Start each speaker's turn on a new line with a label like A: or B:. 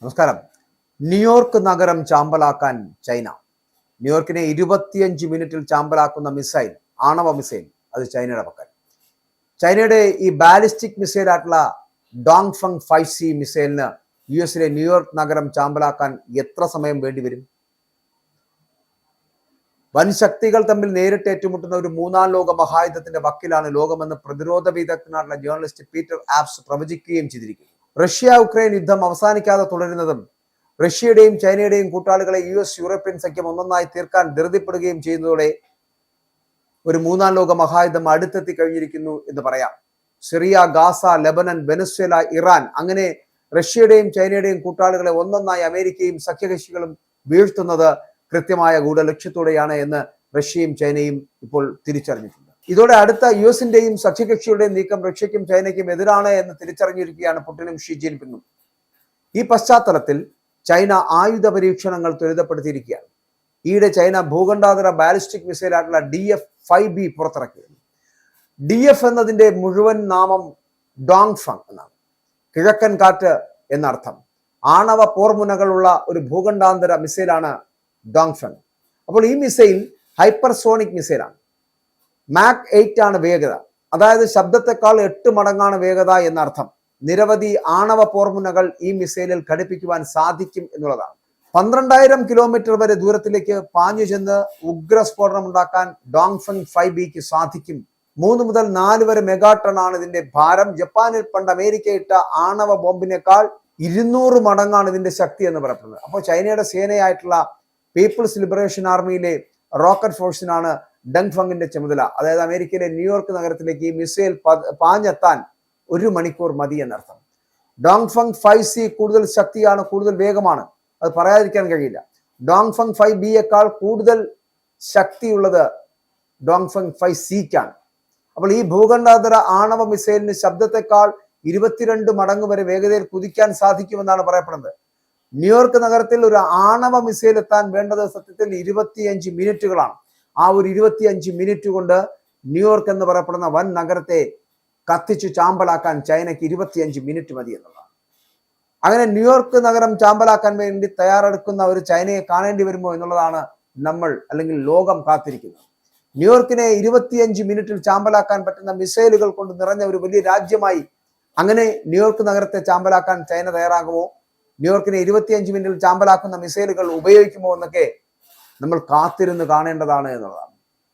A: നമസ്കാരം. ന്യൂയോർക്ക് നഗരം ചാമ്പലാക്കാൻ ചൈന. ന്യൂയോർക്കിനെ 25 മിനിറ്റിൽ ചാമ്പലാക്കുന്ന മിസൈൽ, ആണവ മിസൈൽ, അത് ചൈനയുടെ പക്കൽ. ചൈനയുടെ ഈ ബാലിസ്റ്റിക് മിസൈൽ ആയിട്ടുള്ള ഡോങ്ഫങ് 5C മിസൈലിന് യുഎസിലെ ന്യൂയോർക്ക് നഗരം ചാമ്പലാക്കാൻ എത്ര സമയം വേണ്ടിവരും? വൻ ശക്തികൾ തമ്മിൽ നേരിട്ട് ഏറ്റുമുട്ടുന്ന ഒരു മൂന്നാം ലോക മഹായുദ്ധത്തിന്റെ വക്കിലാണ് ലോകമെന്ന് പ്രതിരോധ വിദഗ്ധനായിട്ടുള്ള ജേർണലിസ്റ്റ് പീറ്റർ ആപ്സ് പ്രവചിക്കുകയും ചെയ്തിരിക്കുന്നു. റഷ്യ ഉക്രൈൻ യുദ്ധം അവസാനിക്കാതെ തുടരുന്നതും റഷ്യയുടെയും ചൈനയുടെയും കൂട്ടാളികളെ യൂറോപ്യൻ സഖ്യം ഒന്നൊന്നായി തീർക്കാൻ ധൃതിപ്പെടുകയും ചെയ്യുന്നതോടെ ഒരു മൂന്നാം ലോക മഹായുദ്ധം അടുത്തെത്തി കഴിഞ്ഞിരിക്കുന്നു എന്ന് പറയാം. Syria, Gaza, Lebanon, Venezuela, Iran, അങ്ങനെ റഷ്യയുടെയും ചൈനയുടെയും കൂട്ടാളികളെ ഒന്നൊന്നായി അമേരിക്കയും സഖ്യകക്ഷികളും വീഴ്ത്തുന്നത് കൃത്യമായ ഗൂഢലക്ഷ്യത്തോടെയാണ് എന്ന് റഷ്യയും ചൈനയും ഇപ്പോൾ തിരിച്ചറിഞ്ഞിട്ടുണ്ട്. ഇതോടെ അടുത്ത യുഎസിന്റെയും സഖ്യകക്ഷിയുടെയും നീക്കം റഷ്യയ്ക്കും ചൈനയ്ക്കും എതിരാണ് എന്ന് തിരിച്ചറിഞ്ഞിരിക്കുകയാണ് പുടിനും ഷീ ജിൻപിങ്ങും. ഈ പശ്ചാത്തലത്തിൽ ചൈന ആയുധ പരീക്ഷണങ്ങൾ ത്വരിതപ്പെടുത്തിയിരിക്കുകയാണ്. ഈയിടെ ചൈന ഭൂഖണ്ഡാന്തര ബാലിസ്റ്റിക് മിസൈൽ ആയിട്ടുള്ള DF-5B പുറത്തിറക്കിയിരുന്നു. DF എന്നതിന്റെ മുഴുവൻ നാമം ഡോങ്ഫങ് എന്നാണ്. കിഴക്കൻ കാറ്റ് എന്നർത്ഥം. ആണവ പോർമുനകളുള്ള ഒരു ഭൂഖണ്ഡാന്തര മിസൈലാണ് ഡോങ്ഫങ്. അപ്പോൾ ഈ മിസൈൽ ഹൈപ്പർസോണിക് മിസൈലാണ്. മാക് 8 ആണ് വേഗത. അതായത് ശബ്ദത്തെക്കാൾ 8 മടങ്ങാണ് വേഗത എന്നർത്ഥം. നിരവധി ആണവ പോർമുനകൾ ഈ മിസൈലിൽ ഘടിപ്പിക്കുവാൻ സാധിക്കും എന്നുള്ളതാണ്. 12,000 കിലോമീറ്റർ വരെ ദൂരത്തിലേക്ക് പാഞ്ഞു ചെന്ന് ഉഗ്രസ്ഫോടനം ഉണ്ടാക്കാൻ ഡോങ്ഫങ് 5Bക്ക് സാധിക്കും. 3 മുതൽ 4 വരെ മെഗാടൺ ആണ് ഇതിന്റെ ഭാരം. ജപ്പാനിൽ പണ്ട് അമേരിക്ക ഇട്ട ആണവ ബോംബിനേക്കാൾ 200 മടങ്ങാണ് ഇതിന്റെ ശക്തി എന്ന് പറയപ്പെടുന്നത്. അപ്പോൾ ചൈനയുടെ സേനയായിട്ടുള്ള പീപ്പിൾസ് ലിബറേഷൻ ആർമിയിലെ റോക്കറ്റ് ഫോഴ്സിനാണ് ഡോങ്ഫങ്ങിന്റെ ചുമതല. അതായത് അമേരിക്കയിലെ ന്യൂയോർക്ക് നഗരത്തിലേക്ക് ഈ മിസൈൽ പാഞ്ഞെത്താൻ 1 മണിക്കൂർ മതി എന്നർത്ഥം. ഡോങ്ഫങ് 5C കൂടുതൽ ശക്തിയാണ്, കൂടുതൽ വേഗമാണ്, അത് പറയാതിരിക്കാൻ കഴിയില്ല. ഡോങ്ഫങ് 5Bയേക്കാൾ കൂടുതൽ ശക്തിയുള്ളത് ഡോങ്ഫങ് 5Cക്കാണ്. അപ്പോൾ ഈ ഭൂഖണ്ഡാന്തര ആണവ മിസൈലിന് ശബ്ദത്തെക്കാൾ 22 മടങ്ങ് വരെ വേഗതയിൽ കുതിക്കാൻ സാധിക്കുമെന്നാണ് പറയപ്പെടുന്നത്. ന്യൂയോർക്ക് നഗരത്തിൽ ഒരു ആണവ മിസൈൽ എത്താൻ വേണ്ടത് സത്യത്തിൽ 25 മിനിറ്റുകളാണ്. ആ ഒരു 25 മിനിറ്റ് കൊണ്ട് ന്യൂയോർക്ക് എന്ന് പറയപ്പെടുന്ന വൻ നഗരത്തെ കത്തിച്ചു ചാമ്പലാക്കാൻ ചൈനയ്ക്ക് 25 മിനിറ്റ് മതി എന്നുള്ളതാണ്. അങ്ങനെ ന്യൂയോർക്ക് നഗരം ചാമ്പലാക്കാൻ വേണ്ടി തയ്യാറെടുക്കുന്ന ഒരു ചൈനയെ കാണേണ്ടി വരുമോ എന്നുള്ളതാണ് നമ്മൾ അല്ലെങ്കിൽ ലോകം കാത്തിരിക്കുന്നത്. ന്യൂയോർക്കിനെ 25 മിനിറ്റിൽ ചാമ്പലാക്കാൻ പറ്റുന്ന മിസൈലുകൾ കൊണ്ട് നിറഞ്ഞ ഒരു വലിയ രാജ്യമായി അങ്ങനെ ന്യൂയോർക്ക് നഗരത്തെ ചാമ്പലാക്കാൻ ചൈന തയ്യാറാകുമോ? ന്യൂയോർക്കിനെ 25 മിനിറ്റിൽ ചാമ്പലാക്കുന്ന മിസൈലുകൾ ഉപയോഗിക്കുമോ എന്നൊക്കെ നമ്മൾ കാത്തിരുന്ന് കാണേണ്ടതാണ് എന്നുള്ളതാണ്.